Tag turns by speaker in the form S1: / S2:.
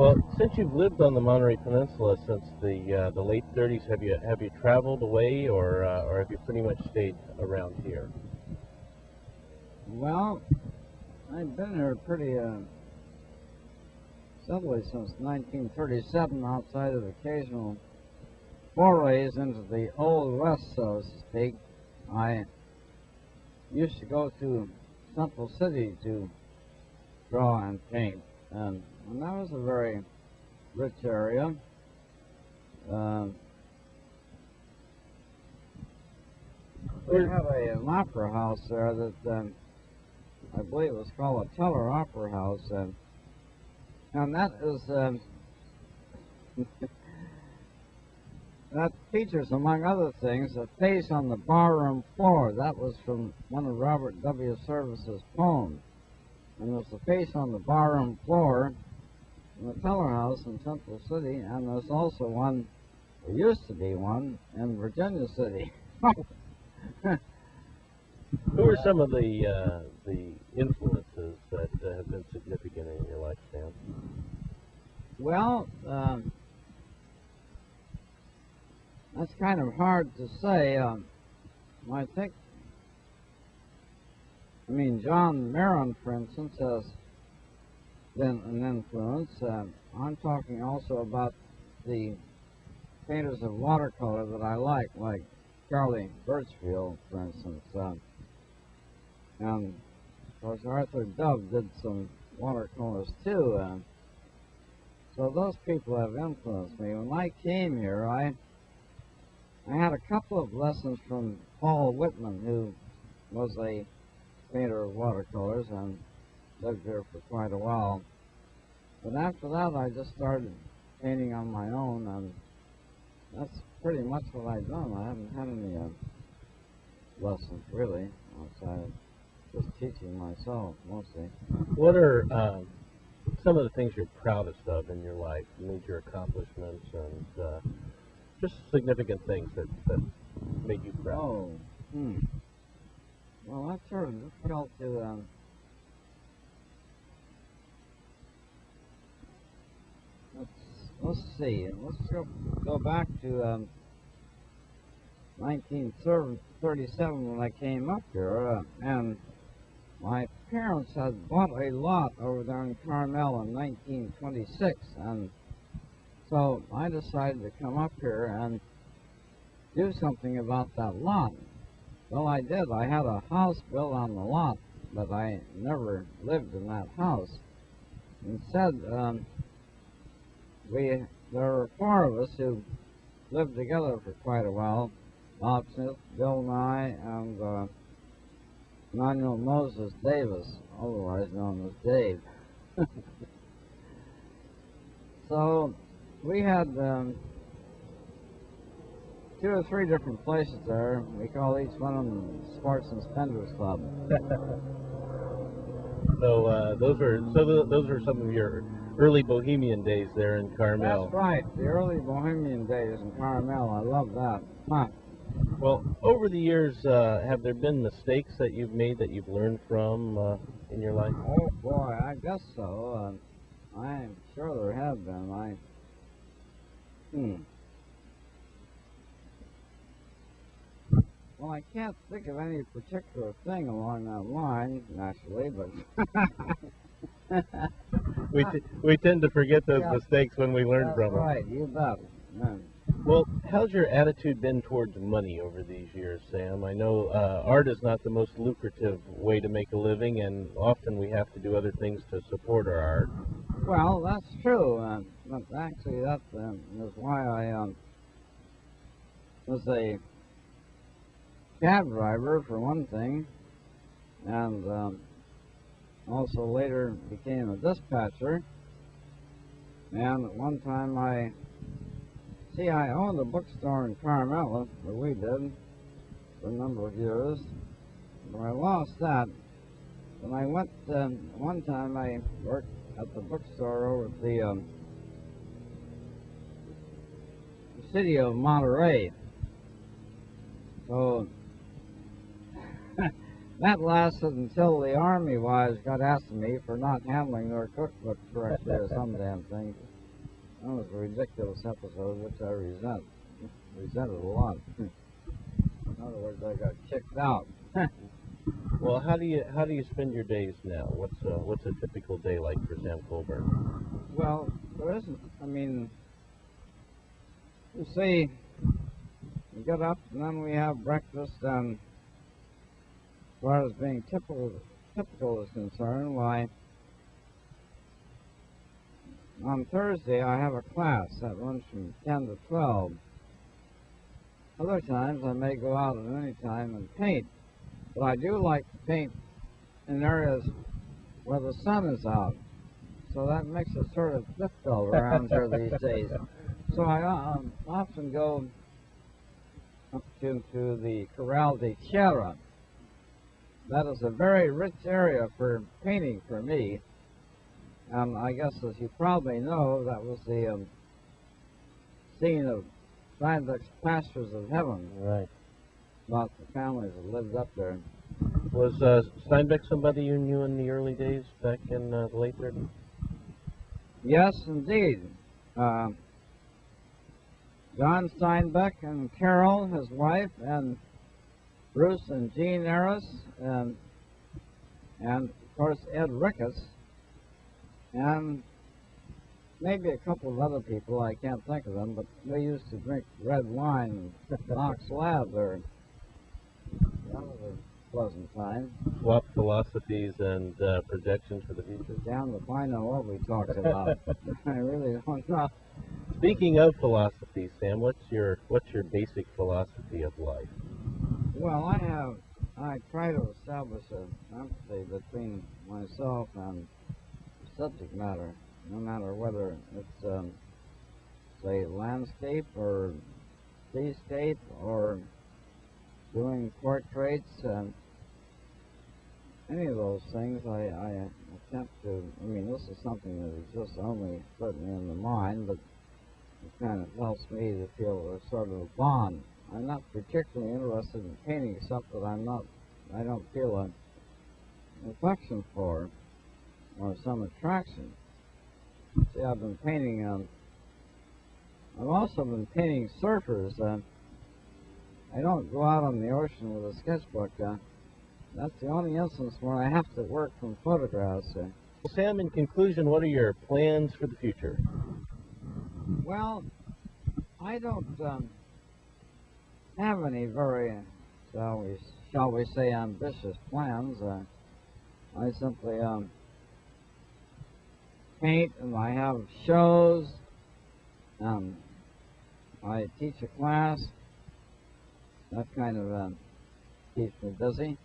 S1: Well, since you've lived on the Monterey Peninsula since the late 30s, have you traveled away, or have you pretty much stayed around here?
S2: Well, I've been here pretty steadily since 1937, outside of occasional forays into the Old West, so to speak. I used to go to Central City to draw and paint, and that was a very rich area. We had an opera house there that I believe was called a Teller Opera House, and that is that features, among other things, a face on the barroom floor. That was from one of Robert W. Service's poems. And there's a face on the barroom floor in the Teller House in Central City, and there's also one, there used to be one, in Virginia City.
S1: Who are some of the influences that have been significant in your life, Sam?
S2: Well, that's kind of hard to say. I think, John Maron, for instance, has been an influence. I'm talking also about the painters of watercolor that I like Charlie Birchfield, for instance. And, of course, Arthur Dove did some watercolors, too. So those people have influenced me. When I came here, I had a couple of lessons from Paul Whitman, who was a painter of watercolors and lived here for quite a while. But after that, I just started painting on my own, and that's pretty much what I've done. I haven't had any lessons, really, outside of just teaching myself, mostly.
S1: What are some of the things you're proudest of in your life, major accomplishments, and just significant things that made you proud?
S2: Oh, Well, that's sort of difficult to let's see. Let's go back to 1937 when I came up here, and my parents had bought a lot over there in Carmel in 1926, and so I decided to come up here and do something about that lot. Well, I did. I had a house built on the lot, but I never lived in that house. Instead, there were four of us who lived together for quite a while: Bob Smith, Bill Nye, and Manuel Moses Davis, otherwise known as Dave. So we had 2 or 3 different places there. We call each one of them Sports and Spenders Club.
S1: So those are some of your early bohemian days there in Carmel.
S2: That's right, the early bohemian days in Carmel. I love that. Huh.
S1: Well, over the years, have there been mistakes that you've made that you've learned from in your life?
S2: Oh boy, I guess so. I'm sure there have been. Well, I can't think of any particular thing along that line, naturally, but
S1: we tend to forget those mistakes when we learn from them.
S2: Right, you bet. Yeah.
S1: Well, how's your attitude been towards money over these years, Sam? I know art is not the most lucrative way to make a living, and often we have to do other things to support our art.
S2: Well, that's true. But actually, that is why I was a cab driver, for one thing, and also later became a dispatcher. And at one time I owned a bookstore in Carmel, or we did, for a number of years. But I lost that. When I went, one time I worked at the bookstore over at the city of Monterey. So that lasted until the Army wives got after me for not handling their cookbook correctly or some damn thing. That was a ridiculous episode, which I resented a lot. In other words, I got kicked out.
S1: Well, how do you spend your days now? What's a typical day like for Sam Colburn?
S2: Well, there isn't. I mean, you see, we get up and then we have breakfast, and as far as being typical is concerned, why, on Thursday I have a class that runs from 10 to 12. Other times I may go out at any time and paint, but I do like to paint in areas where the sun is out. So that makes it sort of difficult around here these days. So I often go up into the Corral de Tierra. That is a very rich area for painting for me. And I guess, as you probably know, that was the scene of Steinbeck's Pastures of Heaven.
S1: Right.
S2: About the families that lived up there.
S1: Was Steinbeck somebody you knew in the early days back in the late 30s?
S2: Yes, indeed. John Steinbeck and Carol, his wife, and Bruce and Jean Harris, and of course Ed Ricketts, and maybe a couple of other people, I can't think of them, but they used to drink red wine and Knox Lab there. That was a pleasant time.
S1: Swap philosophies and projections for the future.
S2: Down to find out what we talked about. I really don't know.
S1: Speaking of philosophy, Sam, what's your basic philosophy of life?
S2: Well, I try to establish an empathy between myself and subject matter, no matter whether it's, say, landscape or seascape or doing portraits, any of those things. I attempt to, I mean, this is something that exists only certainly in the mind, but it kind of helps me to feel a sort of a bond. I'm not particularly interested in painting stuff that I don't feel an affection for or some attraction. See, I've been painting, I've also been painting surfers. I don't go out on the ocean with a sketchbook. That's the only instance where I have to work from photographs.
S1: Sam, in conclusion, what are your plans for the future?
S2: Well, I don't have any very, shall we say, ambitious plans. I simply paint, and I have shows. I teach a class. That kind of keeps me busy.